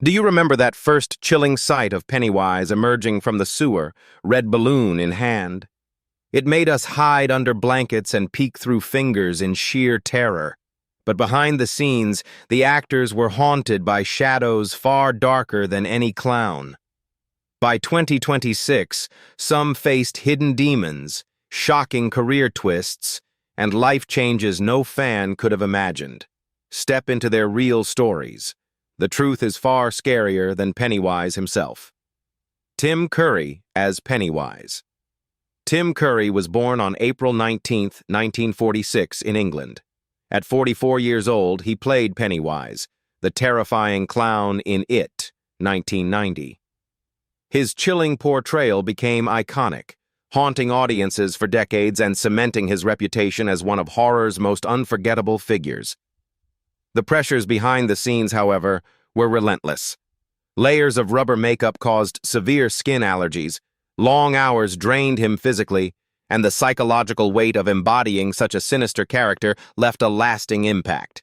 Do you remember that first chilling sight of Pennywise emerging from the sewer, red balloon in hand? It made us hide under blankets and peek through fingers in sheer terror. But behind the scenes, the actors were haunted by shadows far darker than any clown. By 2026, some faced hidden demons, shocking career twists, and life changes no fan could have imagined. Step into their real stories. The truth is far scarier than Pennywise himself. Tim Curry as Pennywise. Tim Curry was born on April 19, 1946, in England. At 44 years old, he played Pennywise, the terrifying clown in It, 1990. His chilling portrayal became iconic, haunting audiences for decades and cementing his reputation as one of horror's most unforgettable figures. The pressures behind the scenes, however, were relentless. Layers of rubber makeup caused severe skin allergies, long hours drained him physically, and the psychological weight of embodying such a sinister character left a lasting impact.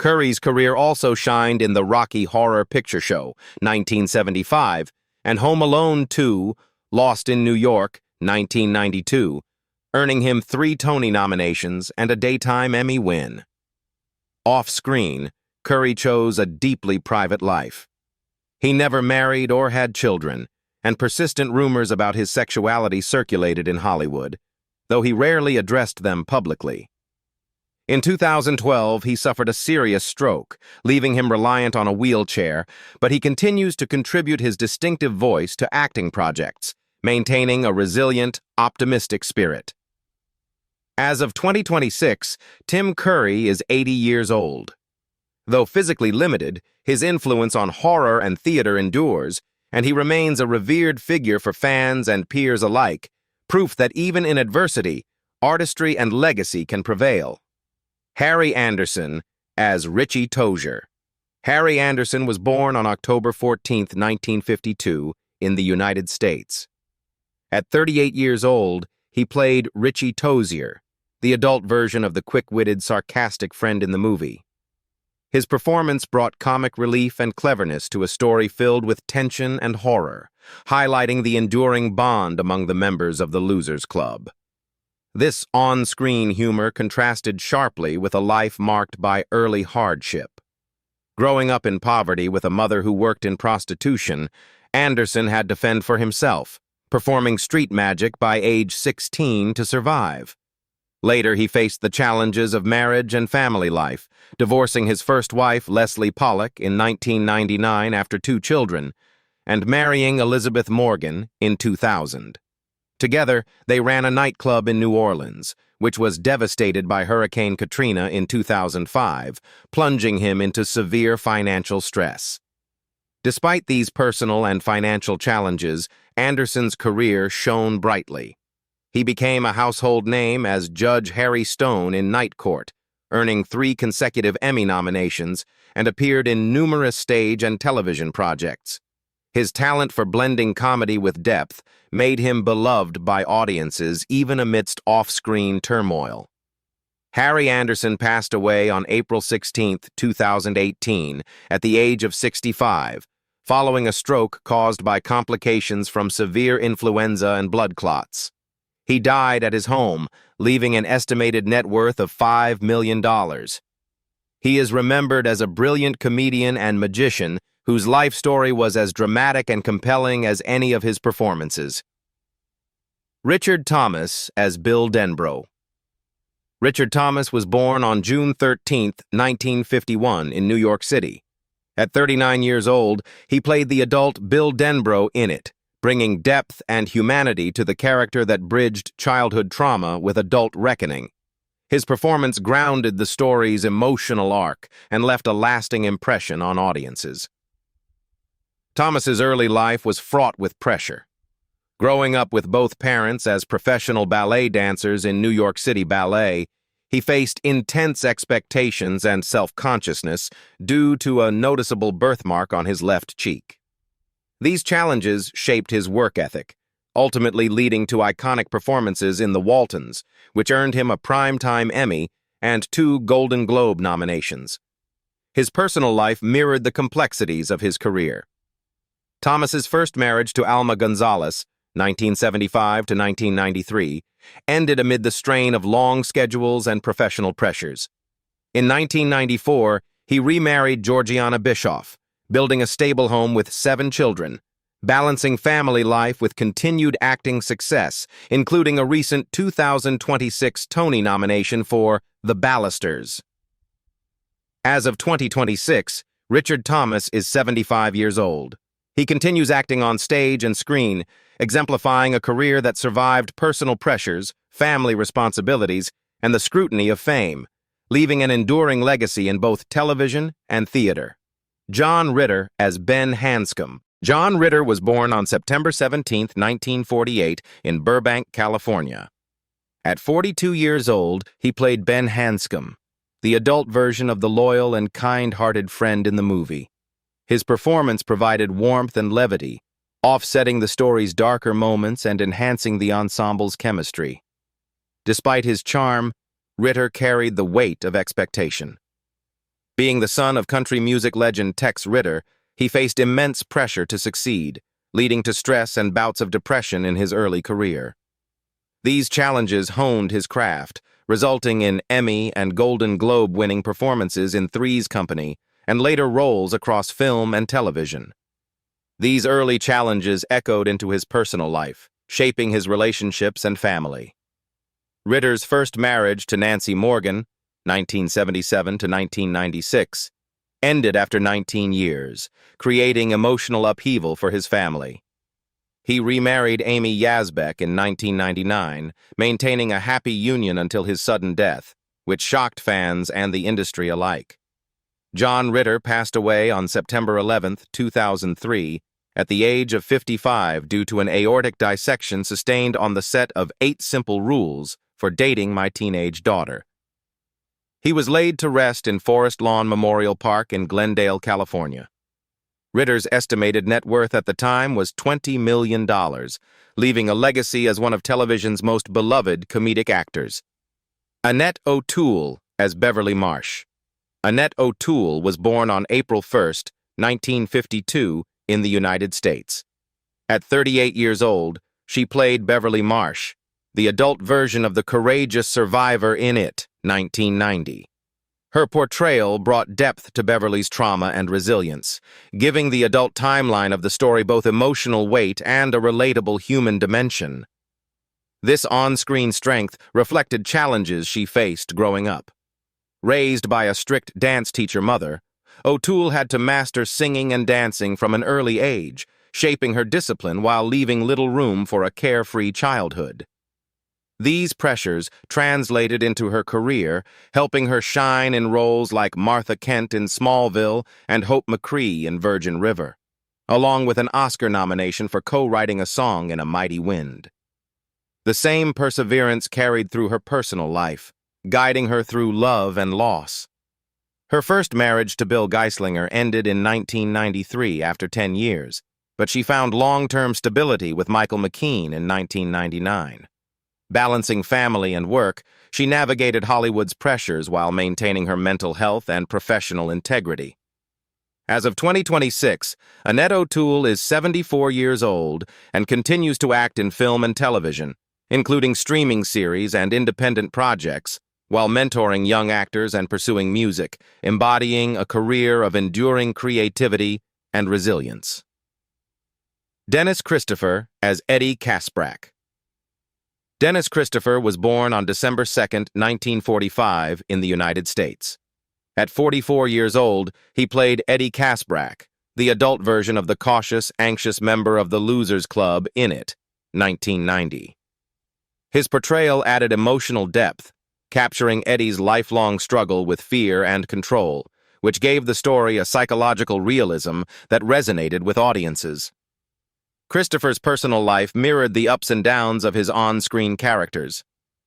Curry's career also shined in the Rocky Horror Picture Show, 1975, and Home Alone 2, Lost in New York, 1992, earning him 3 Tony nominations and a Daytime Emmy win. Off-screen, Curry chose a deeply private life. He never married or had children, and persistent rumors about his sexuality circulated in Hollywood, though he rarely addressed them publicly. In 2012, he suffered a serious stroke, leaving him reliant on a wheelchair, but he continues to contribute his distinctive voice to acting projects, maintaining a resilient, optimistic spirit. As of 2026, Tim Curry is 80 years old. Though physically limited, his influence on horror and theater endures, and he remains a revered figure for fans and peers alike, proof that even in adversity, artistry and legacy can prevail. Harry Anderson as Richie Tozier. Harry Anderson was born on October 14, 1952, in the United States. At 38 years old, he played Richie Tozier, the adult version of the quick-witted, sarcastic friend in the movie. His performance brought comic relief and cleverness to a story filled with tension and horror, highlighting the enduring bond among the members of the Losers Club. This on-screen humor contrasted sharply with a life marked by early hardship. Growing up in poverty with a mother who worked in prostitution, Anderson had to fend for himself, performing street magic by age 16 to survive. Later, he faced the challenges of marriage and family life, divorcing his first wife, Leslie Pollock, in 1999 after 2 children, and marrying Elizabeth Morgan in 2000. Together, they ran a nightclub in New Orleans, which was devastated by Hurricane Katrina in 2005, plunging him into severe financial stress. Despite these personal and financial challenges, Anderson's career shone brightly. He became a household name as Judge Harry Stone in Night Court, earning 3 consecutive Emmy nominations, and appeared in numerous stage and television projects. His talent for blending comedy with depth made him beloved by audiences even amidst off-screen turmoil. Harry Anderson passed away on April 16, 2018, at the age of 65, following a stroke caused by complications from severe influenza and blood clots. He died at his home, leaving an estimated net worth of $5 million. He is remembered as a brilliant comedian and magician whose life story was as dramatic and compelling as any of his performances. Richard Thomas as Bill Denbrough. Richard Thomas was born on June 13, 1951, in New York City. At 39 years old, he played the adult Bill Denbrough in It, bringing depth and humanity to the character that bridged childhood trauma with adult reckoning. His performance grounded the story's emotional arc and left a lasting impression on audiences. Thomas's early life was fraught with pressure. Growing up with both parents as professional ballet dancers in New York City Ballet, he faced intense expectations and self-consciousness due to a noticeable birthmark on his left cheek. These challenges shaped his work ethic, ultimately leading to iconic performances in The Waltons, which earned him a Primetime Emmy and 2 Golden Globe nominations. His personal life mirrored the complexities of his career. Thomas's first marriage to Alma Gonzalez, 1975 to 1993, ended amid the strain of long schedules and professional pressures. In 1994, he remarried Georgiana Bischoff, building a stable home with 7 children, balancing family life with continued acting success, including a recent 2026 Tony nomination for The Ballisters. As of 2026, Richard Thomas is 75 years old. He continues acting on stage and screen, exemplifying a career that survived personal pressures, family responsibilities, and the scrutiny of fame, leaving an enduring legacy in both television and theater. John Ritter as Ben Hanscom. John Ritter was born on September 17, 1948, in Burbank, California. At 42 years old, he played Ben Hanscom, the adult version of the loyal and kind-hearted friend in the movie. His performance provided warmth and levity, offsetting the story's darker moments and enhancing the ensemble's chemistry. Despite his charm, Ritter carried the weight of expectation. Being the son of country music legend Tex Ritter, he faced immense pressure to succeed, leading to stress and bouts of depression in his early career. These challenges honed his craft, resulting in Emmy and Golden Globe-winning performances in Three's Company and later roles across film and television. These early challenges echoed into his personal life, shaping his relationships and family. Ritter's first marriage to Nancy Morgan, 1977 to 1996, ended after 19 years, creating emotional upheaval for his family. He remarried Amy Yazbek in 1999, maintaining a happy union until his sudden death, which shocked fans and the industry alike. John Ritter passed away on September 11, 2003, at the age of 55 due to an aortic dissection sustained on the set of 8 Simple Rules for Dating My Teenage Daughter. He was laid to rest in Forest Lawn Memorial Park in Glendale, California. Ritter's estimated net worth at the time was $20 million, leaving a legacy as one of television's most beloved comedic actors. Annette O'Toole as Beverly Marsh. Annette O'Toole was born on April 1, 1952, in the United States. At 38 years old, she played Beverly Marsh, the adult version of the courageous survivor in It, 1990. Her portrayal brought depth to Beverly's trauma and resilience, giving the adult timeline of the story both emotional weight and a relatable human dimension. This on-screen strength reflected challenges she faced growing up. Raised by a strict dance teacher mother, O'Toole had to master singing and dancing from an early age, shaping her discipline while leaving little room for a carefree childhood. These pressures translated into her career, helping her shine in roles like Martha Kent in Smallville and Hope McCree in Virgin River, along with an Oscar nomination for co-writing a song in A Mighty Wind. The same perseverance carried through her personal life, guiding her through love and loss. Her first marriage to Bill Geislinger ended in 1993 after 10 years, but she found long-term stability with Michael McKean in 1999. Balancing family and work, she navigated Hollywood's pressures while maintaining her mental health and professional integrity. As of 2026, Annette O'Toole is 74 years old and continues to act in film and television, including streaming series and independent projects, while mentoring young actors and pursuing music, embodying a career of enduring creativity and resilience. Dennis Christopher as Eddie Kaspbrak. Dennis Christopher was born on December 2, 1945, in the United States. At 44 years old, he played Eddie Kaspbrak, the adult version of the cautious, anxious member of the Losers Club in It, 1990. His portrayal added emotional depth, capturing Eddie's lifelong struggle with fear and control, which gave the story a psychological realism that resonated with audiences. Christopher's personal life mirrored the ups and downs of his on-screen characters.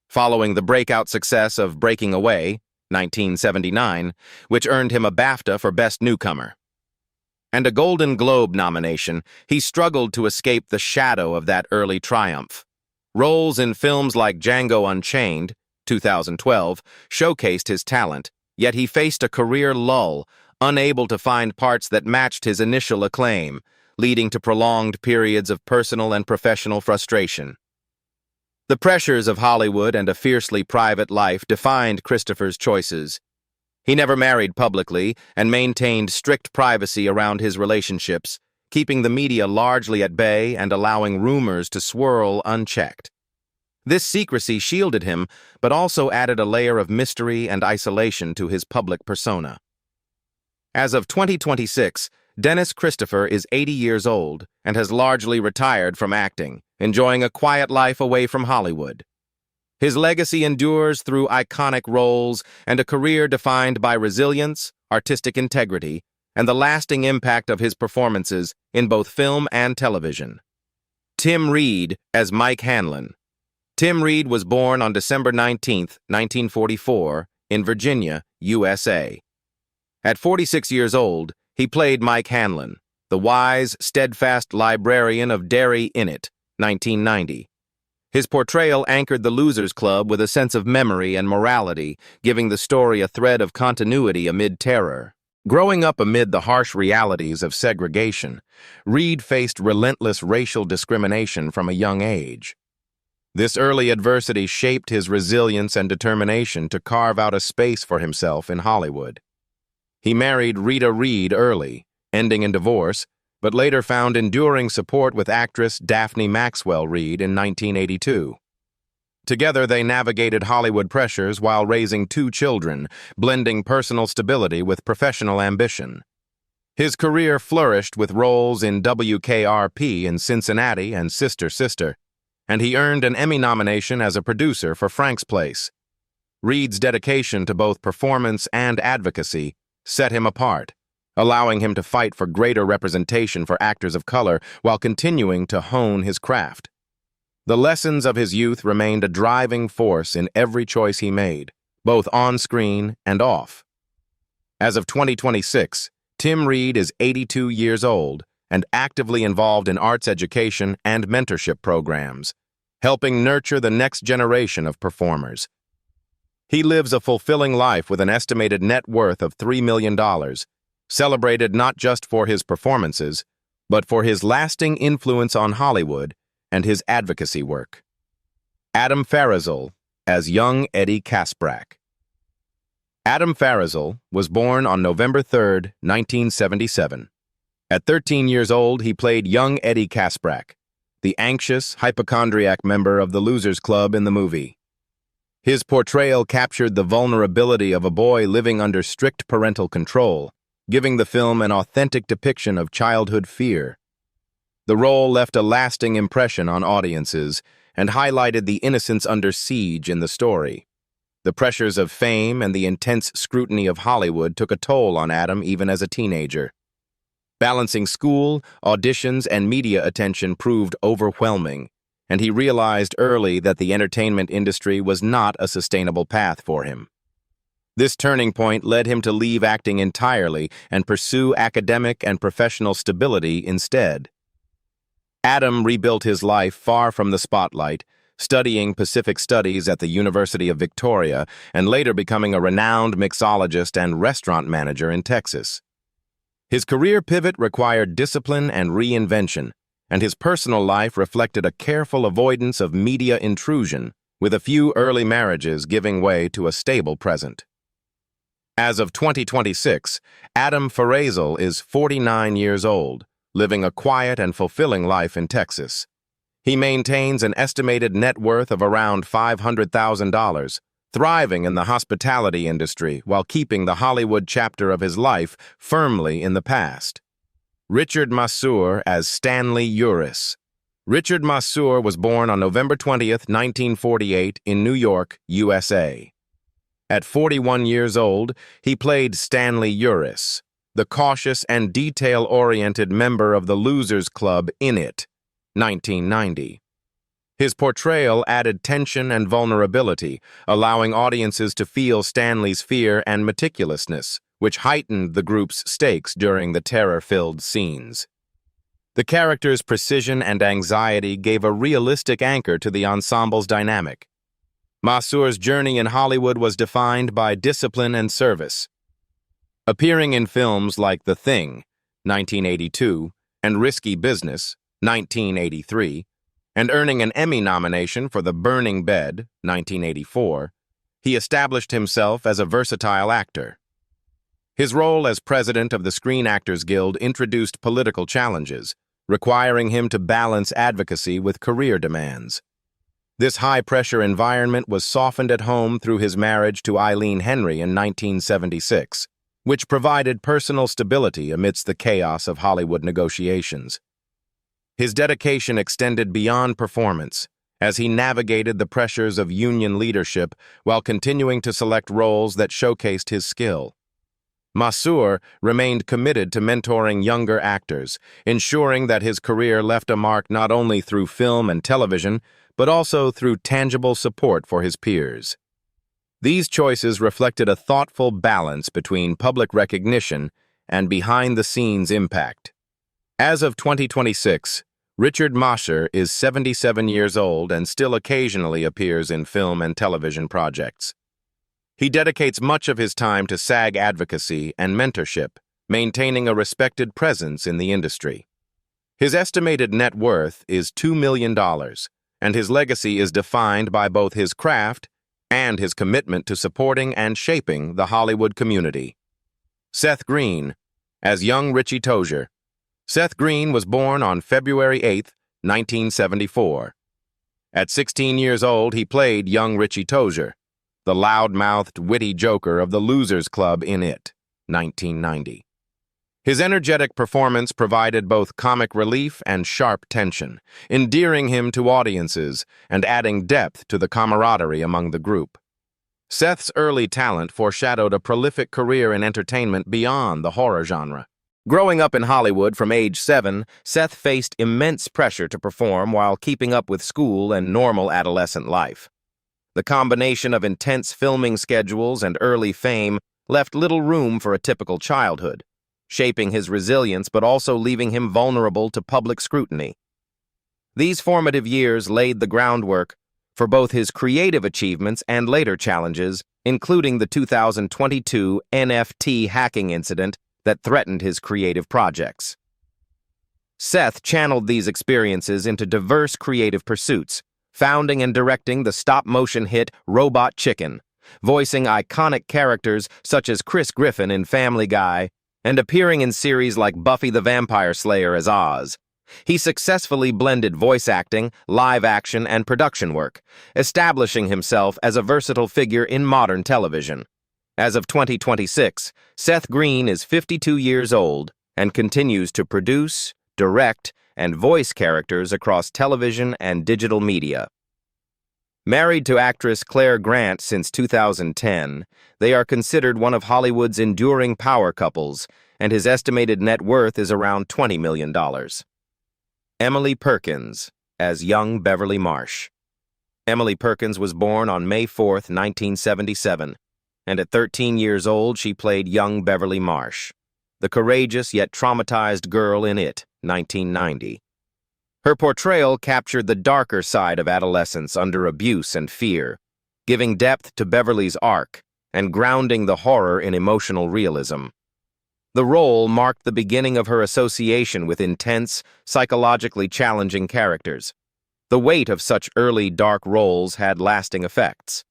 Following the breakout success of Breaking Away, 1979, which earned him a BAFTA for Best Newcomer, and a Golden Globe nomination, he struggled to escape the shadow of that early triumph. Roles in films like Django Unchained, 2012, showcased his talent, yet he faced a career lull, unable to find parts that matched his initial acclaim, leading to prolonged periods of personal and professional frustration. The pressures of Hollywood and a fiercely private life defined Christopher's choices. He never married publicly and maintained strict privacy around his relationships, keeping the media largely at bay and allowing rumors to swirl unchecked. This secrecy shielded him, but also added a layer of mystery and isolation to his public persona. As of 2026, Dennis Christopher is 80 years old and has largely retired from acting, enjoying a quiet life away from Hollywood. His legacy endures through iconic roles and a career defined by resilience, artistic integrity, and the lasting impact of his performances in both film and television. Tim Reid as Mike Hanlon. Tim Reid was born on December 19, 1944, in Virginia, USA. At 46 years old, he played Mike Hanlon, the wise, steadfast librarian of Derry Innit, 1990. His portrayal anchored the Losers Club with a sense of memory and morality, giving the story a thread of continuity amid terror. Growing up amid the harsh realities of segregation, Reid faced relentless racial discrimination from a young age. This early adversity shaped his resilience and determination to carve out a space for himself in Hollywood. He married Rita Reid early, ending in divorce, but later found enduring support with actress Daphne Maxwell Reid in 1982. Together, they navigated Hollywood pressures while raising 2 children, blending personal stability with professional ambition. His career flourished with roles in WKRP in Cincinnati and Sister Sister, and he earned an Emmy nomination as a producer for Frank's Place. Reid's dedication to both performance and advocacy set him apart, allowing him to fight for greater representation for actors of color while continuing to hone his craft. The lessons of his youth remained a driving force in every choice he made, both on-screen and off. As of 2026, Tim Reid is 82 years old and actively involved in arts education and mentorship programs, helping nurture the next generation of performers. He lives a fulfilling life with an estimated net worth of $3 million, celebrated not just for his performances, but for his lasting influence on Hollywood and his advocacy work. Adam Faraizl as young Eddie Kaspbrak. Adam Faraizl was born on November 3, 1977. At 13 years old, he played young Eddie Kaspbrak, the anxious, hypochondriac member of the Losers Club in the movie. His portrayal captured the vulnerability of a boy living under strict parental control, giving the film an authentic depiction of childhood fear. The role left a lasting impression on audiences and highlighted the innocence under siege in the story. The pressures of fame and the intense scrutiny of Hollywood took a toll on Adam even as a teenager. Balancing school, auditions, and media attention proved overwhelming, and he realized early that the entertainment industry was not a sustainable path for him. This turning point led him to leave acting entirely and pursue academic and professional stability instead. Adam rebuilt his life far from the spotlight, studying Pacific Studies at the University of Victoria and later becoming a renowned mixologist and restaurant manager in Texas. His career pivot required discipline and reinvention, and his personal life reflected a careful avoidance of media intrusion, with a few early marriages giving way to a stable present. As of 2026, Adam Faraizl is 49 years old, living a quiet and fulfilling life in Texas. He maintains an estimated net worth of around $500,000, thriving in the hospitality industry while keeping the Hollywood chapter of his life firmly in the past. Richard Masur as Stanley Uris. Richard Masur was born on November 20, 1948, in New York, USA. At 41 years old, he played Stanley Uris, the cautious and detail-oriented member of the Losers Club in It, 1990. His portrayal added tension and vulnerability, allowing audiences to feel Stanley's fear and meticulousness, which heightened the group's stakes during the terror-filled scenes. The character's precision and anxiety gave a realistic anchor to the ensemble's dynamic. Masur's journey in Hollywood was defined by discipline and service. appearing in films like The Thing, 1982, and Risky Business, 1983, and earning an Emmy nomination for The Burning Bed, 1984, he established himself as a versatile actor. His role as president of the Screen Actors Guild introduced political challenges, requiring him to balance advocacy with career demands. This high-pressure environment was softened at home through his marriage to Eileen Henry in 1976, which provided personal stability amidst the chaos of Hollywood negotiations. His dedication extended beyond performance, as he navigated the pressures of union leadership while continuing to select roles that showcased his skill. Masur remained committed to mentoring younger actors, ensuring that his career left a mark not only through film and television, but also through tangible support for his peers. These choices reflected a thoughtful balance between public recognition and behind-the-scenes impact. As of 2026, Richard Masur is 77 years old and still occasionally appears in film and television projects. He dedicates much of his time to SAG advocacy and mentorship, maintaining a respected presence in the industry. His estimated net worth is $2 million, and his legacy is defined by both his craft and his commitment to supporting and shaping the Hollywood community. Seth Green, as young Richie Tozier. Seth Green was born on February 8, 1974. At 16 years old, he played young Richie Tozier, the loud-mouthed, witty joker of the Losers Club in It, 1990. His energetic performance provided both comic relief and sharp tension, endearing him to audiences and adding depth to the camaraderie among the group. Seth's early talent foreshadowed a prolific career in entertainment beyond the horror genre. Growing up in Hollywood from age 7, Seth faced immense pressure to perform while keeping up with school and normal adolescent life. The combination of intense filming schedules and early fame left little room for a typical childhood, shaping his resilience but also leaving him vulnerable to public scrutiny. These formative years laid the groundwork for both his creative achievements and later challenges, including the 2022 NFT hacking incident that threatened his creative projects. Seth channeled these experiences into diverse creative pursuits, founding and directing the stop-motion hit Robot Chicken, voicing iconic characters such as Chris Griffin in Family Guy, and appearing in series like Buffy the Vampire Slayer as Oz. He successfully blended voice acting, live action, and production work, establishing himself as a versatile figure in modern television. As of 2026, Seth Green is 52 years old and continues to produce, direct, and voice characters across television and digital media. Married to actress Claire Grant since 2010, they are considered one of Hollywood's enduring power couples, and his estimated net worth is around $20 million. Emily Perkins, as young Beverly Marsh. Emily Perkins was born on May 4, 1977, and at 13 years old she played young Beverly Marsh, the courageous yet traumatized girl in It, 1990. Her portrayal captured the darker side of adolescence under abuse and fear, giving depth to Beverly's arc and grounding the horror in emotional realism. The role marked the beginning of her association with intense, psychologically challenging characters. The weight of such early dark roles had lasting effects.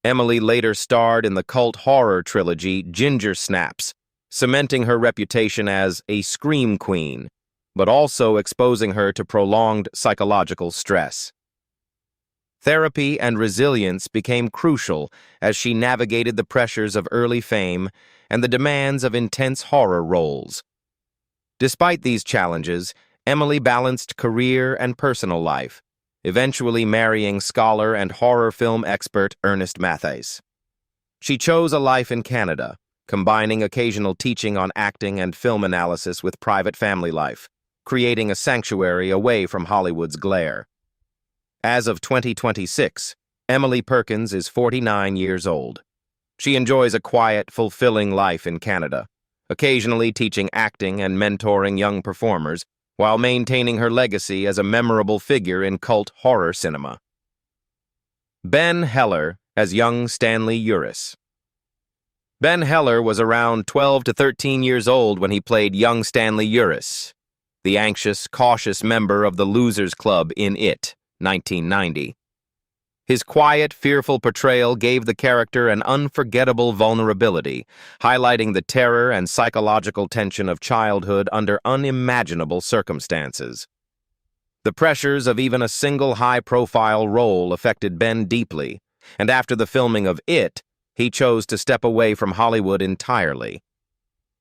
Emily later starred in the cult horror trilogy Ginger Snaps, cementing her reputation as a scream queen, but also exposing her to prolonged psychological stress. Therapy and resilience became crucial as she navigated the pressures of early fame and the demands of intense horror roles. Despite these challenges, Emily balanced career and personal life, eventually marrying scholar and horror film expert Ernest Mathias. She chose a life in Canada, combining occasional teaching on acting and film analysis with private family life, creating a sanctuary away from Hollywood's glare. As of 2026, Emily Perkins is 49 years old. She enjoys a quiet, fulfilling life in Canada, occasionally teaching acting and mentoring young performers, while maintaining her legacy as a memorable figure in cult horror cinema. Ben Heller as young Stanley Uris. Ben Heller was around 12 to 13 years old when he played young Stanley Uris, the anxious, cautious member of the Losers Club in It, 1990. His quiet, fearful portrayal gave the character an unforgettable vulnerability, highlighting the terror and psychological tension of childhood under unimaginable circumstances. The pressures of even a single high-profile role affected Ben deeply, and after the filming of It, he chose to step away from Hollywood entirely.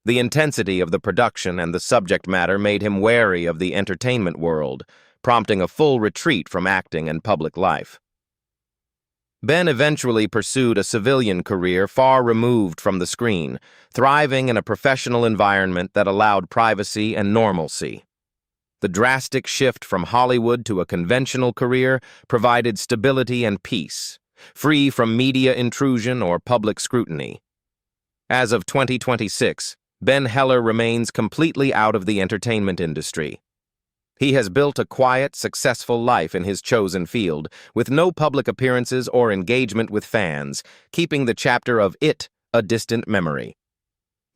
The intensity of the production and the subject matter made him wary of the entertainment world, prompting a full retreat from acting and public life. Ben eventually pursued a civilian career far removed from the screen, thriving in a professional environment that allowed privacy and normalcy. The drastic shift from Hollywood to a conventional career provided stability and peace, free from media intrusion or public scrutiny. As of 2026, Ben Heller remains completely out of the entertainment industry. He has built a quiet, successful life in his chosen field, with no public appearances or engagement with fans, keeping the chapter of It a distant memory.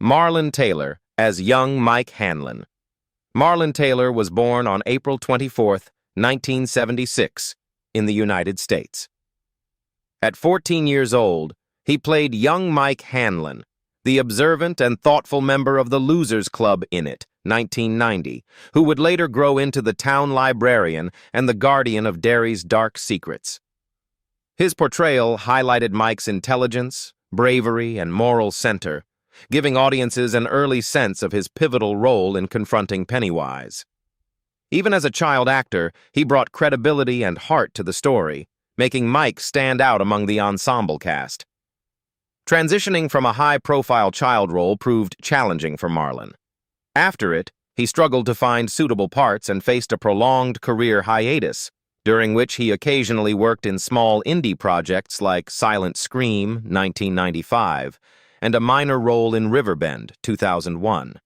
Marlon Taylor as young Mike Hanlon. Marlon Taylor was born on April 24, 1976, in the United States. At 14 years old, he played young Mike Hanlon, the observant and thoughtful member of the Losers Club in It, 1990, who would later grow into the town librarian and the guardian of Derry's dark secrets. His portrayal highlighted Mike's intelligence, bravery, and moral center, giving audiences an early sense of his pivotal role in confronting Pennywise. Even as a child actor, he brought credibility and heart to the story, making Mike stand out among the ensemble cast. Transitioning from a high-profile child role proved challenging for Marlon. After it, he struggled to find suitable parts and faced a prolonged career hiatus, during which he occasionally worked in small indie projects like Silent Scream, 1995, and a minor role in Riverbend, 2001.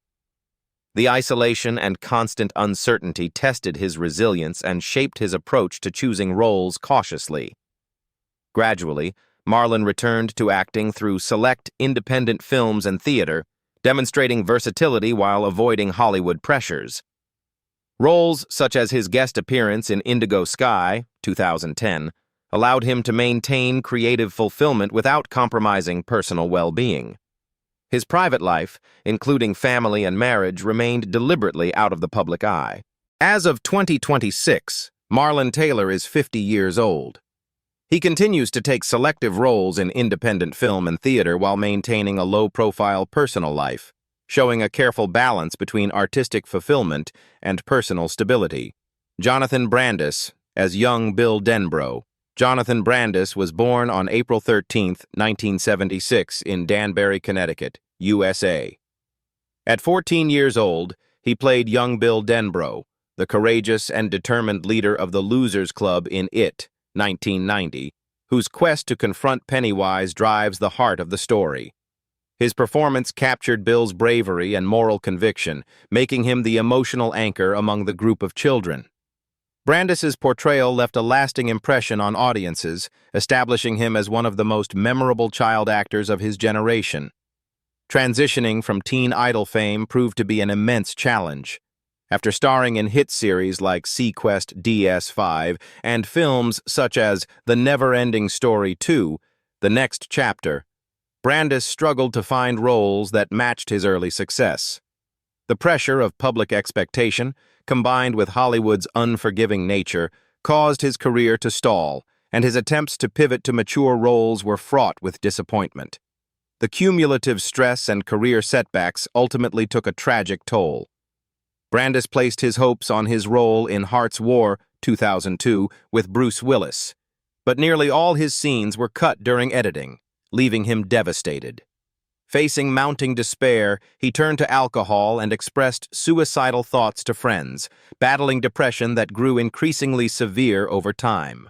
The isolation and constant uncertainty tested his resilience and shaped his approach to choosing roles cautiously. Gradually, Marlon returned to acting through select independent films and theater, demonstrating versatility while avoiding Hollywood pressures. Roles such as his guest appearance in Indigo Sky, 2010, allowed him to maintain creative fulfillment without compromising personal well-being. His private life, including family and marriage, remained deliberately out of the public eye. As of 2026, Marlon Taylor is 50 years old. He continues to take selective roles in independent film and theater while maintaining a low-profile personal life, showing a careful balance between artistic fulfillment and personal stability. Jonathan Brandis as young Bill Denbrough. Jonathan Brandis was born on April 13, 1976, in Danbury, Connecticut, USA. At 14 years old, he played young Bill Denbrough, the courageous and determined leader of the Losers Club in It, 1990, whose quest to confront Pennywise drives the heart of the story. His performance captured Bill's bravery and moral conviction, making him the emotional anchor among the group of children. Brandis's portrayal left a lasting impression on audiences, establishing him as one of the most memorable child actors of his generation. Transitioning from teen idol fame proved to be an immense challenge. After starring in hit series like Sequest DS5 and films such as The Never-Ending Story 2, The Next Chapter, Brandis struggled to find roles that matched his early success. The pressure of public expectation, combined with Hollywood's unforgiving nature, caused his career to stall, and his attempts to pivot to mature roles were fraught with disappointment. The cumulative stress and career setbacks ultimately took a tragic toll. Brandis placed his hopes on his role in Heart's War, 2002, with Bruce Willis, but nearly all his scenes were cut during editing, leaving him devastated. Facing mounting despair, he turned to alcohol and expressed suicidal thoughts to friends, battling depression that grew increasingly severe over time.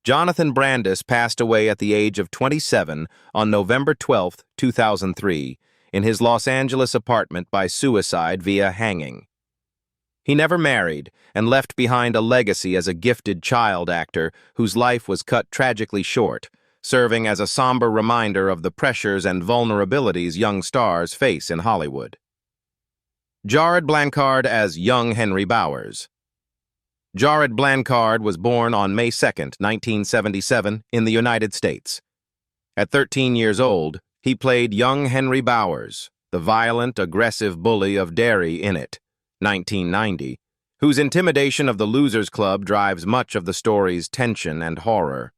Jonathan Brandis passed away at the age of 27 on November 12, 2003, in his Los Angeles apartment by suicide via hanging. He never married and left behind a legacy as a gifted child actor whose life was cut tragically short, serving as a somber reminder of the pressures and vulnerabilities young stars face in Hollywood. Jared Blancard as young Henry Bowers. Jared Blancard was born on May 2, 1977, in the United States. At 13 years old, he played young Henry Bowers, the violent, aggressive bully of Derry in It, 1990, whose intimidation of the Losers Club drives much of the story's tension and horror.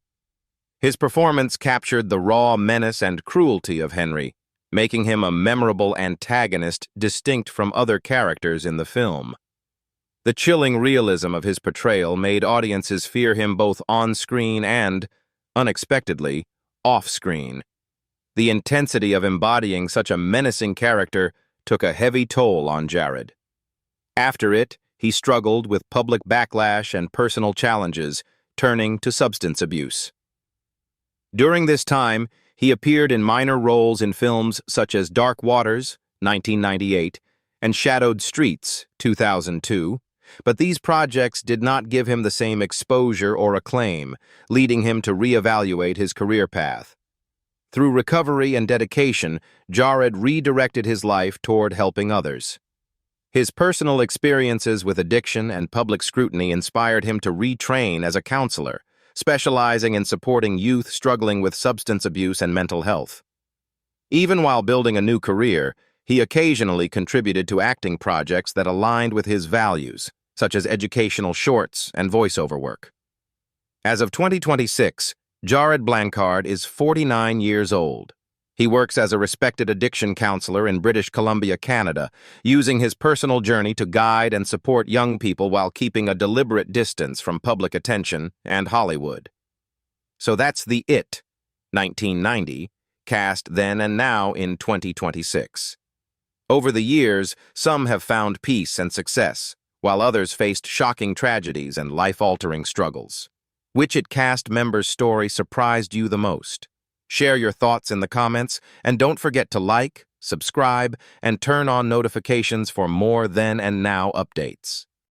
His performance captured the raw menace and cruelty of Henry, making him a memorable antagonist distinct from other characters in the film. The chilling realism of his portrayal made audiences fear him both on-screen and, unexpectedly, off-screen. The intensity of embodying such a menacing character took a heavy toll on Jared. After It, he struggled with public backlash and personal challenges, turning to substance abuse. During this time, he appeared in minor roles in films such as Dark Waters, 1998, and Shadowed Streets, 2002, but these projects did not give him the same exposure or acclaim, leading him to reevaluate his career path. Through recovery and dedication, Jared redirected his life toward helping others. His personal experiences with addiction and public scrutiny inspired him to retrain as a counselor, specializing in supporting youth struggling with substance abuse and mental health. Even while building a new career, he occasionally contributed to acting projects that aligned with his values, such as educational shorts and voiceover work. As of 2026, Jared Blancard is 49 years old. He works as a respected addiction counselor in British Columbia, Canada, using his personal journey to guide and support young people while keeping a deliberate distance from public attention and Hollywood. So that's the It, 1990, cast then and now in 2026. Over the years, some have found peace and success, while others faced shocking tragedies and life-altering struggles. Which It cast member's story surprised you the most? Share your thoughts in the comments, and don't forget to like, subscribe, and turn on notifications for more then and now updates.